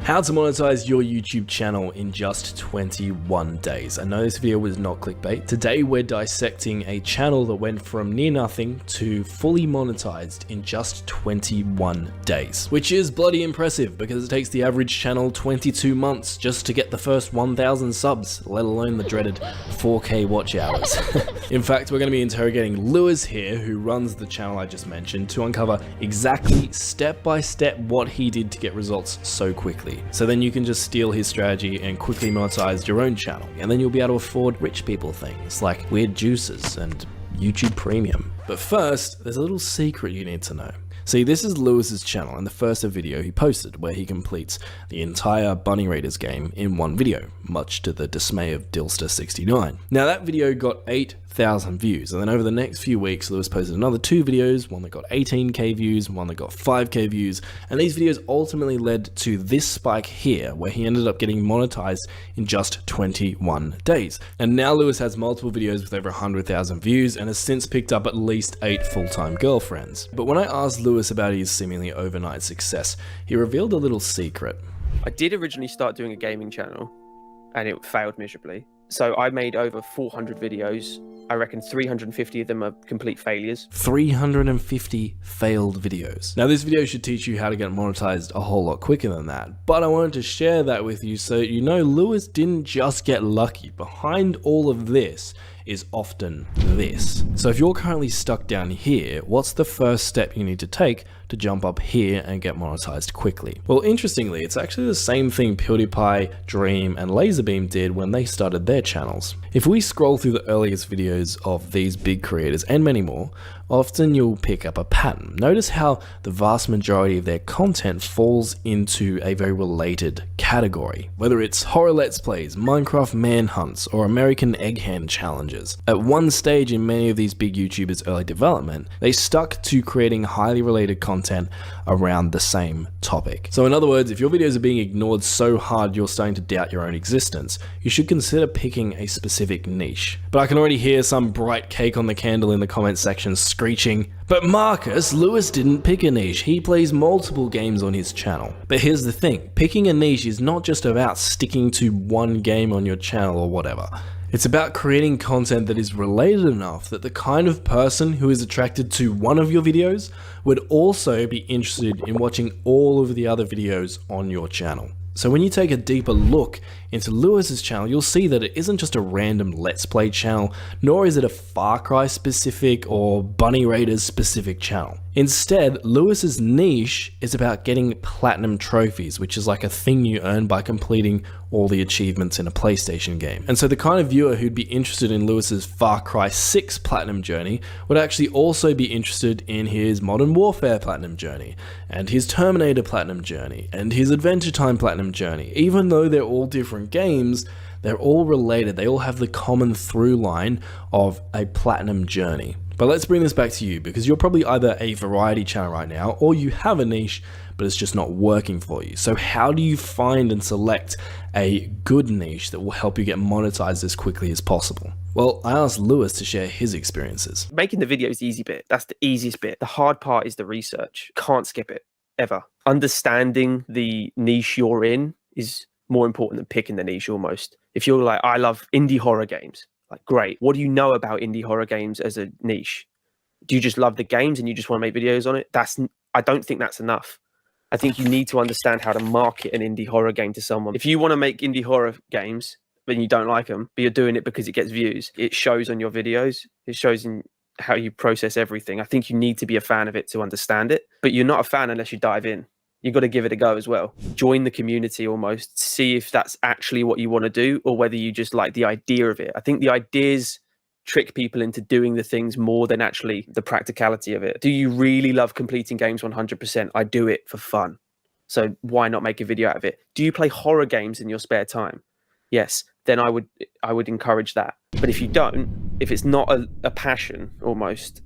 How to monetize your YouTube channel in just 21 days. I know this video was not clickbait. Today we're dissecting a channel that went from near nothing to fully monetized in just 21 days, which is bloody impressive because it takes the average channel 22 months just to get the first 1,000 subs, let alone the dreaded 4K watch hours. In fact, we're going to be interrogating Lewis here, who runs the channel I just mentioned, to uncover exactly step by step what he did to get results so quickly. So then you can just steal his strategy and quickly monetize your own channel. And then you'll be able to afford rich people things like weird juices and YouTube Premium. But first, there's a little secret you need to know. See, this is Lewis's channel and the first video he posted where he completes the entire Bunny Raiders game in one video, much to the dismay of Dilster69. Now that video got 8,000 views, and then over the next few weeks Lewis posted another 2 videos, one that got 18k views, one that got 5k views, and these videos ultimately led to this spike here where he ended up getting monetized in just 21 days. And now Lewis has multiple videos with over 100,000 views and has since picked up at least 8 full-time girlfriends. But when I asked Lewis about his seemingly overnight success, he revealed a little secret. I did originally start doing a gaming channel and it failed miserably. So I made over 400 videos. I reckon 350 of them are complete failures. 350 failed videos. Now this video should teach you how to get monetized a whole lot quicker than that, but I wanted to share that with you so you know Lewis didn't just get lucky. Behind all of this is often this. So if you're currently stuck down here, what's the first step you need to take to jump up here and get monetized quickly? Well, interestingly, it's actually the same thing PewDiePie, Dream, and Lazarbeam did when they started their channels. If we scroll through the earliest videos of these big creators and many more, often you'll pick up a pattern. Notice how the vast majority of their content falls into a very related category. Whether it's horror let's plays, Minecraft manhunts, or American egg hand challenges. At one stage in many of these big YouTubers' early development, they stuck to creating highly related content around the same topic. So in other words, if your videos are being ignored so hard you're starting to doubt your own existence, you should consider picking a specific niche. But I can already hear some bright cake on the candle in the comment section screeching, "But Marcus, Lewis didn't pick a niche, he plays multiple games on his channel." But here's the thing, picking a niche is not just about sticking to one game on your channel or whatever. It's about creating content that is related enough that the kind of person who is attracted to one of your videos would also be interested in watching all of the other videos on your channel. So when you take a deeper look into Lewis's channel, you'll see that it isn't just a random Let's Play channel, nor is it a Far Cry specific or Bunny Raiders specific channel. Instead, Lewis's niche is about getting platinum trophies, which is like a thing you earn by completing all the achievements in a PlayStation game. And so the kind of viewer who'd be interested in Lewis's Far Cry 6 platinum journey would actually also be interested in his Modern Warfare platinum journey, and his Terminator platinum journey, and his Adventure Time platinum journey. Even though they're all different games, they're all related. They all have the common through line of a platinum journey. But let's bring this back to you, because you're probably either a variety channel right now, or you have a niche, but it's just not working for you. So how do you find and select a good niche that will help you get monetized as quickly as possible? Well, I asked Lewis to share his experiences. Making the video is the easy bit. That's the easiest bit. The hard part is the research. Can't skip it, ever. Understanding the niche you're in is more important than picking the niche almost. If you're like, I love indie horror games, like great. What do you know about indie horror games as a niche? Do you just love the games and you just want to make videos on it? I don't think that's enough. I think you need to understand how to market an indie horror game to someone. If you want to make indie horror games, but you don't like them, but you're doing it because it gets views, it shows on your videos. It shows in how you process everything. I think you need to be a fan of it to understand it, but you're not a fan unless you dive in. You've got to give it a go as well. Join the community almost, see if that's actually what you want to do or whether you just like the idea of it. I think the ideas trick people into doing the things more than actually the practicality of it. Do you really love completing games 100%? I do it for fun. So why not make a video out of it? Do you play horror games in your spare time? Yes, then I would encourage that. But if you don't, if it's not a passion almost,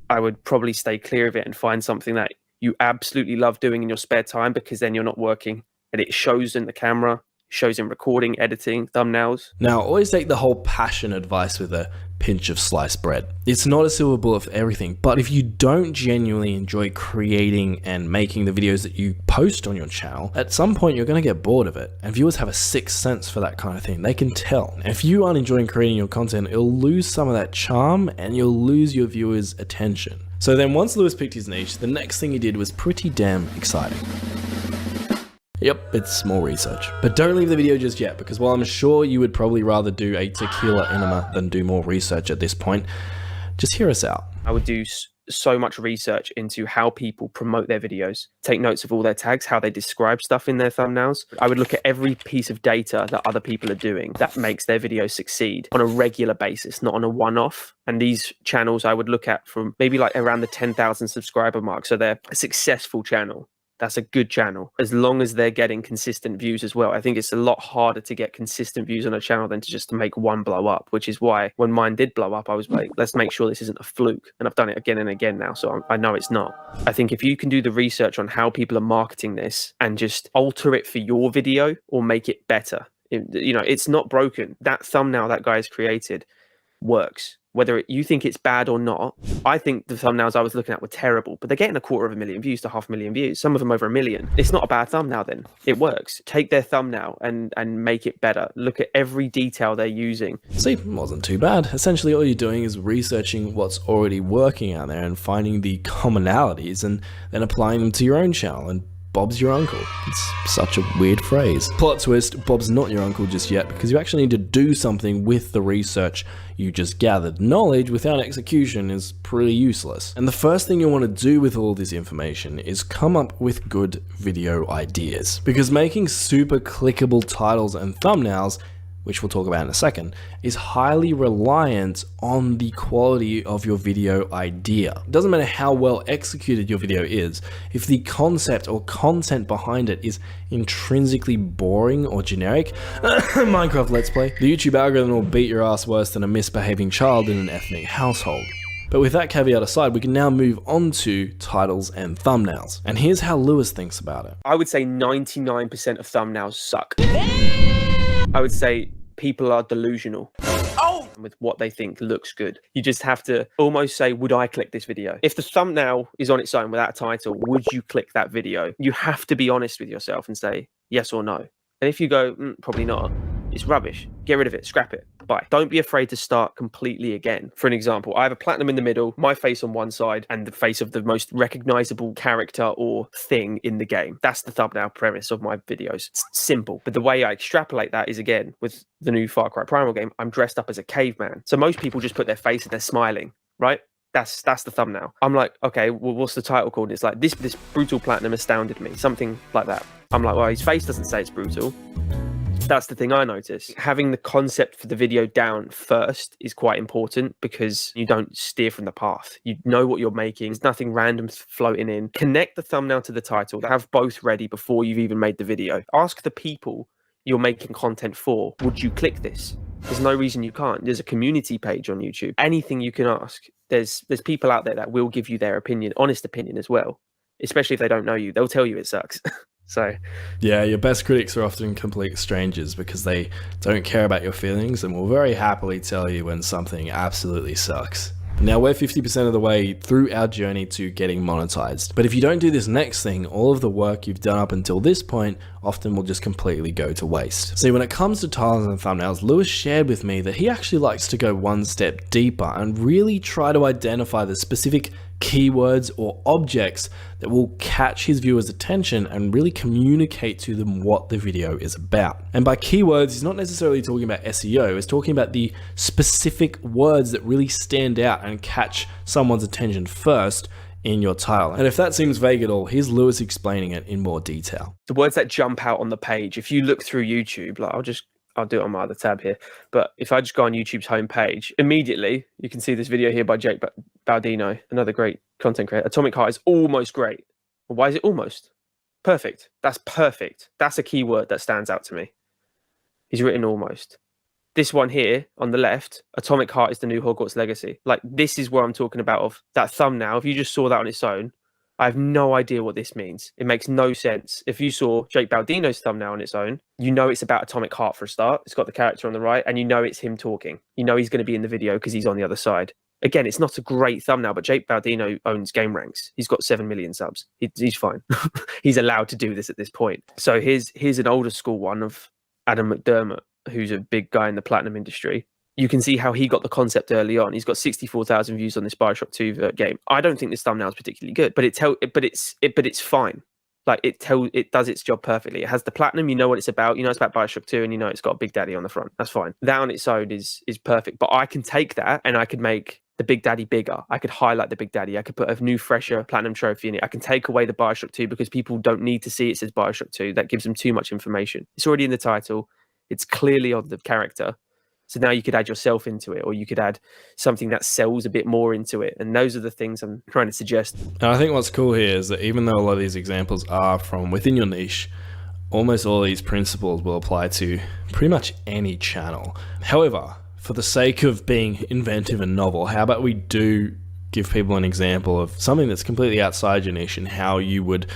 I would probably stay clear of it and find something that you absolutely love doing in your spare time, because then you're not working and it shows in the camera, shows in recording, editing, thumbnails. Now, always take the whole passion advice with a pinch of sliced bread. It's not a silver bullet for everything, but if you don't genuinely enjoy creating and making the videos that you post on your channel, at some point you're going to get bored of it, and viewers have a sixth sense for that kind of thing. They can tell. If you aren't enjoying creating your content, it'll lose some of that charm and you'll lose your viewers' attention. So then once Lewis picked his niche, the next thing he did was pretty damn exciting. Yep, it's more research. But don't leave the video just yet, because while I'm sure you would probably rather do a tequila enema than do more research at this point, just hear us out. I would do so much research into how people promote their videos, take notes of all their tags, how they describe stuff in their thumbnails. I would look at every piece of data that other people are doing that makes their videos succeed on a regular basis, not on a one-off. And these channels I would look at from maybe like around the 10,000 subscriber mark. So they're a successful channel. That's a good channel, as long as they're getting consistent views as well. I think it's a lot harder to get consistent views on a channel than to just make one blow up, which is why when mine did blow up, I was like, let's make sure this isn't a fluke. And I've done it again and again now, so I know it's not. I think if you can do the research on how people are marketing this and just alter it for your video or make it better, it's not broken. That thumbnail that guy has created works. Whether you think it's bad or not, I think the thumbnails I was looking at were terrible, but they're getting 250,000 views to 500,000 views. Some of them over 1 million. It's not a bad thumbnail then. It works. Take their thumbnail and make it better. Look at every detail they're using. See, it wasn't too bad. Essentially, all you're doing is researching what's already working out there and finding the commonalities and then applying them to your own channel. And Bob's your uncle. It's such a weird phrase. Plot twist, Bob's not your uncle just yet, because you actually need to do something with the research you just gathered. Knowledge without execution is pretty useless. And the first thing you want to do with all this information is come up with good video ideas. Because making super clickable titles and thumbnails, which we'll talk about in a second, is highly reliant on the quality of your video idea. It doesn't matter how well executed your video is, if the concept or content behind it is intrinsically boring or generic, Minecraft Let's Play, the YouTube algorithm will beat your ass worse than a misbehaving child in an ethnic household. But with that caveat aside, we can now move on to titles and thumbnails. And here's how Lewis thinks about it. I would say 99% of thumbnails suck. I would say people are delusional with what they think looks good. You just have to almost say, would I click this video? If the thumbnail is on its own without a title, would you click that video? You have to be honest with yourself and say yes or no. And if you go, probably not, it's rubbish. Get rid of it, scrap it, bye. Don't be afraid to start completely again. For an example, I have a platinum in the middle, my face on one side, and the face of the most recognizable character or thing in the game. That's the thumbnail premise of my videos. It's simple. But the way I extrapolate that is, again, with the new Far Cry Primal game, I'm dressed up as a caveman. So most people just put their face and they're smiling, right? That's the thumbnail. I'm like, okay, well, what's the title called? It's like, this brutal platinum astounded me, something like that. I'm like, well, his face doesn't say it's brutal. That's the thing I notice. Having the concept for the video down first is quite important, because you don't steer from the path. You know what you're making. There's nothing random floating in. Connect the thumbnail to the title. Have both ready before you've even made the video. Ask the people you're making content for, would you click this? There's no reason you can't. There's a community page on YouTube. Anything you can ask. There's people out there that will give you their opinion, honest opinion as well. Especially if they don't know you. They'll tell you it sucks. So yeah, your best critics are often complete strangers, because they don't care about your feelings and will very happily tell you when something absolutely sucks. Now, we're 50% of the way through our journey to getting monetized. But if you don't do this next thing, all of the work you've done up until this point often will just completely go to waste. See, when it comes to titles and thumbnails, Lewis shared with me that he actually likes to go one step deeper and really try to identify the specific keywords or objects that will catch his viewers' attention and really communicate to them what the video is about. And by keywords, he's not necessarily talking about SEO, he's talking about the specific words that really stand out and catch someone's attention first in your title. And if that seems vague at all, here's Lewis explaining it in more detail. The words that jump out on the page, if you look through YouTube, like I'll do it on my other tab here. But if I just go on YouTube's homepage, immediately you can see this video here by Jake Baldino, another great content creator. Atomic Heart is almost great. Well, why is it almost? Perfect. That's perfect. That's a keyword that stands out to me. He's written almost. This one here on the left, Atomic Heart is the new Hogwarts Legacy. Like, this is where I'm talking about of that thumbnail. If you just saw that on its own, I have no idea what this means. It makes no sense. If you saw Jake Baldino's thumbnail on its own, you know it's about Atomic Heart for a start. It's got the character on the right, and you know it's him talking. You know he's going to be in the video because he's on the other side. Again, it's not a great thumbnail, but Jake Baldino owns GameRanks. He's got 7 million subs. He's fine. He's allowed to do this at this point. So here's an older school one of Adam McDermott, who's a big guy in the platinum industry. You can see how he got the concept early on. He's got 64,000 views on this BioShock 2 game. I don't think this thumbnail is particularly good, but it's fine. Like it does its job perfectly. It has the platinum, you know what it's about. You know it's about BioShock 2, and you know it's got a Big Daddy on the front. That's fine. That on its own is perfect. But I can take that and I could make the Big Daddy bigger. I could highlight the Big Daddy. I could put a new, fresher platinum trophy in it. I can take away the BioShock 2 because people don't need to see it says BioShock 2. That gives them too much information. It's already in the title. It's clearly on the character. So now you could add yourself into it, or you could add something that sells a bit more into it. And those are the things I'm trying to suggest. And I think what's cool here is that even though a lot of these examples are from within your niche, almost all of these principles will apply to pretty much any channel. However, for the sake of being inventive and novel, how about we do give people an example of something that's completely outside your niche and how you would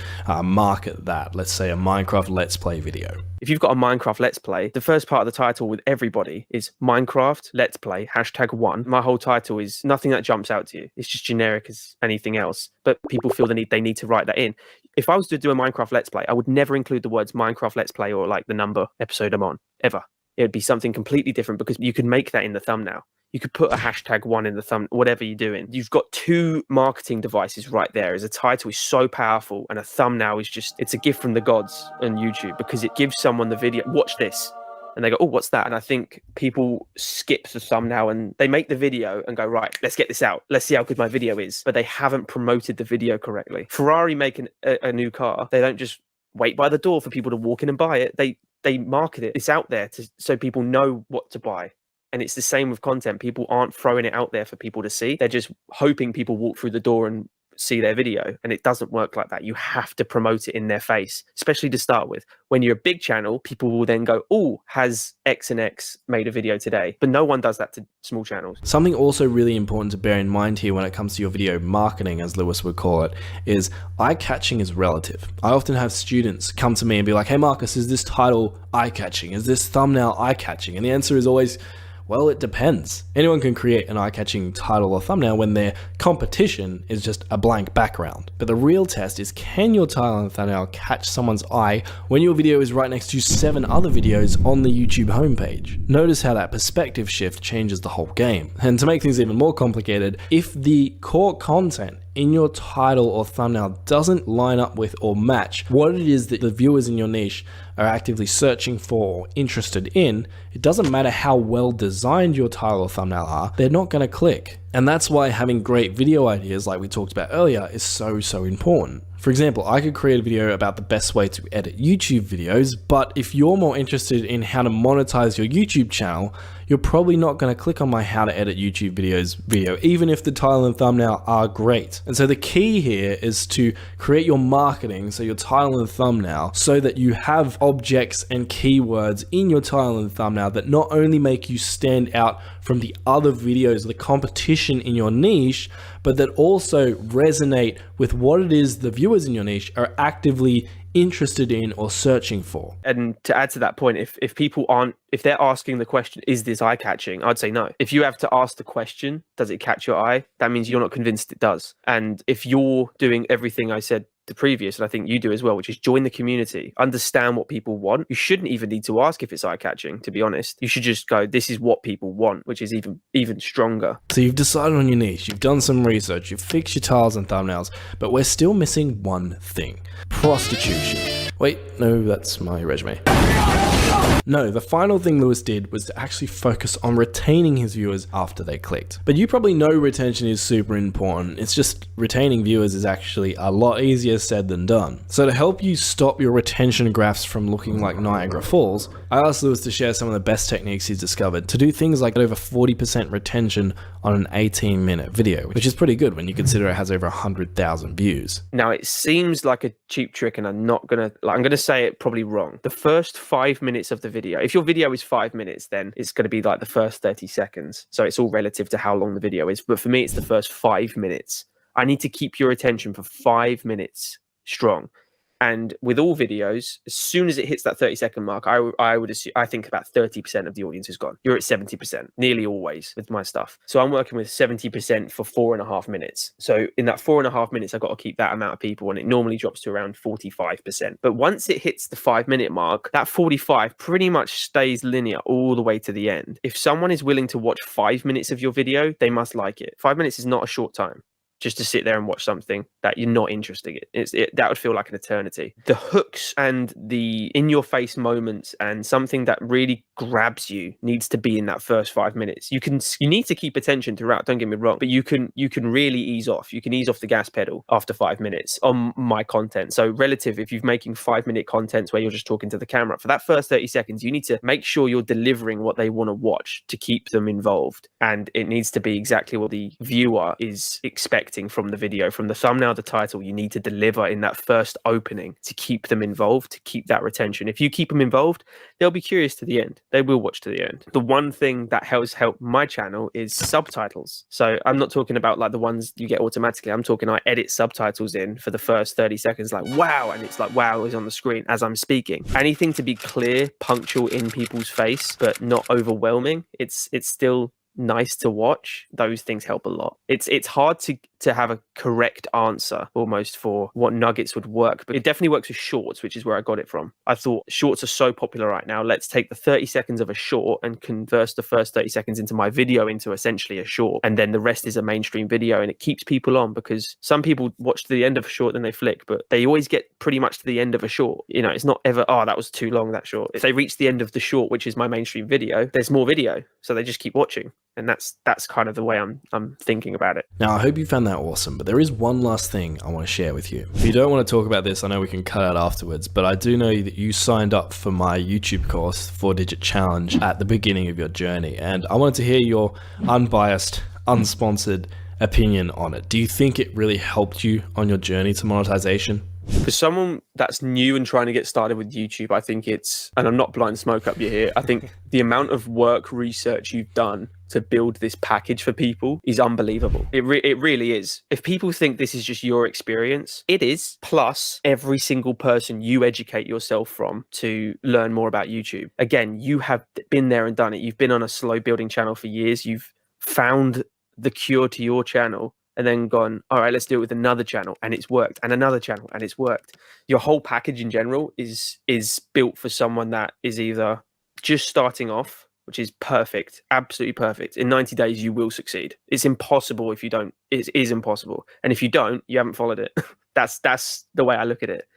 market that. Let's say a Minecraft Let's Play video. If you've got a Minecraft Let's Play, the first part of the title with everybody is Minecraft Let's Play #1. My whole title is nothing that jumps out to you. It's just generic as anything else. But people feel they need to write that in. If I was to do a Minecraft Let's Play, I would never include the words Minecraft Let's Play or like the number episode I'm on, ever. It would be something completely different because you could make that in the thumbnail. You could put a #1 in the thumb, whatever you're doing. You've got two marketing devices right there. As a title is so powerful, and a thumbnail is it's a gift from the gods on YouTube because it gives someone the video. Watch this, and they go, "Oh, what's that?" And I think people skip the thumbnail and they make the video and go, "Right, let's get this out. Let's see how good my video is." But they haven't promoted the video correctly. Ferrari making a new car, they don't just wait by the door for people to walk in and buy it. They market it. It's out there so people know what to buy. And it's the same with content. People aren't throwing it out there for people to see. They're just hoping people walk through the door and see their video. And it doesn't work like that. You have to promote it in their face, especially to start with. When you're a big channel, people will then go, "Oh, has X and X made a video today?" But no one does that to small channels. Something also really important to bear in mind here when it comes to your video marketing, as Lewis would call it, is eye-catching is relative. I often have students come to me and be like, "Hey Marcus, is this title eye-catching? Is this thumbnail eye-catching?" And the answer is always, well, it depends. Anyone can create an eye-catching title or thumbnail when their competition is just a blank background. But the real test is, can your title and thumbnail catch someone's eye when your video is right next to 7 other videos on the YouTube homepage? Notice how that perspective shift changes the whole game. And to make things even more complicated, if the core content in your title or thumbnail doesn't line up with or match what it is that the viewers in your niche are actively searching for or interested in, it doesn't matter how well designed your title or thumbnail are, they're not going to click. And that's why having great video ideas like we talked about earlier is so important. For example, I could create a video about the best way to edit YouTube videos, but if you're more interested in how to monetize your YouTube channel, you're probably not going to click on my how to edit YouTube videos video, even if the title and thumbnail are great. And so the key here is to create your marketing, so your title and thumbnail, so that you have objects and keywords in your title and thumbnail that not only make you stand out from the other videos, the competition in your niche, but that also resonate with what it is the viewers in your niche are actively interested in or searching for. And to add to that point, if people if they're asking the question, is this eye catching? I'd say no. If you have to ask the question, does it catch your eye? That means you're not convinced it does. And if you're doing everything I said the previous, and I think you do as well, which is join the community, understand what people want. You shouldn't even need to ask if it's eye catching, to be honest. You should just go, this is what people want, which is even stronger. So you've decided on your niche, you've done some research, you've fixed your titles and thumbnails, but we're still missing one thing: prostitution. Wait, no, that's my resume. No, the final thing Lewis did was to actually focus on retaining his viewers after they clicked. But you probably know retention is super important. It's just retaining viewers is actually a lot easier said than done. So to help you stop your retention graphs from looking like Niagara Falls, I asked Lewis to share some of the best techniques he's discovered to do things like over 40% retention on an 18-minute video, which is pretty good when you consider it has over 100,000 views. Now, it seems like a cheap trick, and I'm going to say it probably wrong. The first 5 minutes of the video, if your video is 5 minutes, then it's going to be like the first 30 seconds. So it's all relative to how long the video is. But for me, it's the first 5 minutes. I need to keep your attention for 5 minutes strong. And with all videos, as soon as it hits that 30-second mark, I would assume, I think about 30% of the audience is gone. You're at 70%, nearly always with my stuff. So I'm working with 70% for 4.5 minutes. So in that 4.5 minutes, I've got to keep that amount of people, and it normally drops to around 45%. But once it hits the 5-minute mark, that 45 pretty much stays linear all the way to the end. If someone is willing to watch 5 minutes of your video, they must like it. 5 minutes is not a short time just to sit there and watch something that you're not interested in. That would feel like an eternity. The hooks and the in-your-face moments and something that really grabs you needs to be in that first 5 minutes. You need to keep attention throughout, don't get me wrong, but you can really ease off. You can ease off the gas pedal after 5 minutes on my content. So relative, if you're making 5-minute content where you're just talking to the camera, for that first 30 seconds, you need to make sure you're delivering what they want to watch to keep them involved. And it needs to be exactly what the viewer is expecting from the video, from the thumbnail, the title. You need to deliver in that first opening to keep them involved, to keep that retention. If you keep them involved, they'll be curious to the end. They will watch to the end. The one thing that has helped my channel is subtitles. So I'm not talking about like the ones you get automatically. I'm talking I edit subtitles in for the first 30 seconds, like wow, and it's like wow is on the screen as I'm speaking. Anything to be clear, punctual in people's face, but not overwhelming. It's still nice to watch. Those things help a lot. It's hard to have a correct answer almost for what nuggets would work, but it definitely works with shorts, which is where I got it from. I thought shorts are so popular right now. Let's take the 30 seconds of a short and converse the first 30 seconds into my video into essentially a short, and then the rest is a mainstream video, and it keeps people on because some people watch to the end of a short, then they flick, but they always get pretty much to the end of a short. You know, it's not ever, oh, that was too long, that short. If they reach the end of the short, which is my mainstream video, there's more video, so they just keep watching. And that's kind of the way I'm thinking about it. Now, I hope you found that awesome, but there is one last thing I want to share with you. If you don't want to talk about this, I know we can cut out afterwards, but I do know that you signed up for my YouTube course, 4-Digit Challenge, at the beginning of your journey. And I wanted to hear your unbiased, unsponsored opinion on it. Do you think it really helped you on your journey to monetization? For someone that's new and trying to get started with YouTube, I think it's, and I'm not blowing smoke up your ear, I think the amount of work, research you've done to build this package for people is unbelievable. It really is. If people think this is just your experience, it is. Plus, every single person you educate yourself from to learn more about YouTube. Again, you have been there and done it. You've been on a slow building channel for years. You've found the cure to your channel, and then gone, all right, let's do it with another channel, and it's worked, and another channel, and it's worked. Your whole package in general is built for someone that is either just starting off, which is perfect, absolutely perfect. In 90 days, you will succeed. It's impossible if you don't. It is impossible. And if you don't, you haven't followed it. That's the way I look at it.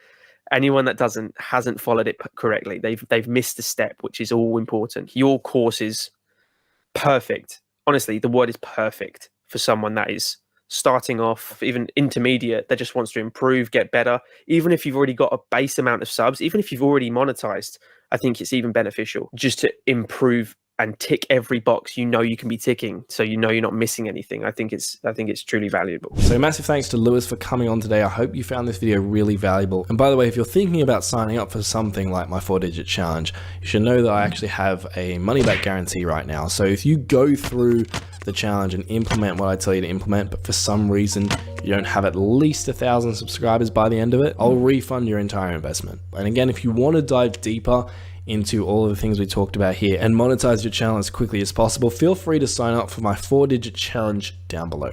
Anyone that hasn't followed it correctly, they've missed a step, which is all important. Your course is perfect. Honestly, the word is perfect for someone that is starting off, even intermediate, that just wants to improve, get better. Even if you've already got a base amount of subs, even if you've already monetized, I think it's even beneficial just to improve and tick every box you know you can be ticking, so you know you're not missing anything. I think it's truly valuable. So massive thanks to Lewis for coming on today. I hope you found this video really valuable. And by the way, if you're thinking about signing up for something like my 4-Digit Challenge, you should know that I actually have a money back guarantee right now. So if you go through the challenge and implement what I tell you to implement, but for some reason you don't have at least 1,000 subscribers by the end of it, I'll refund your entire investment. And again, if you want to dive deeper into all of the things we talked about here and monetize your channel as quickly as possible, feel free to sign up for my 4-Digit Challenge down below.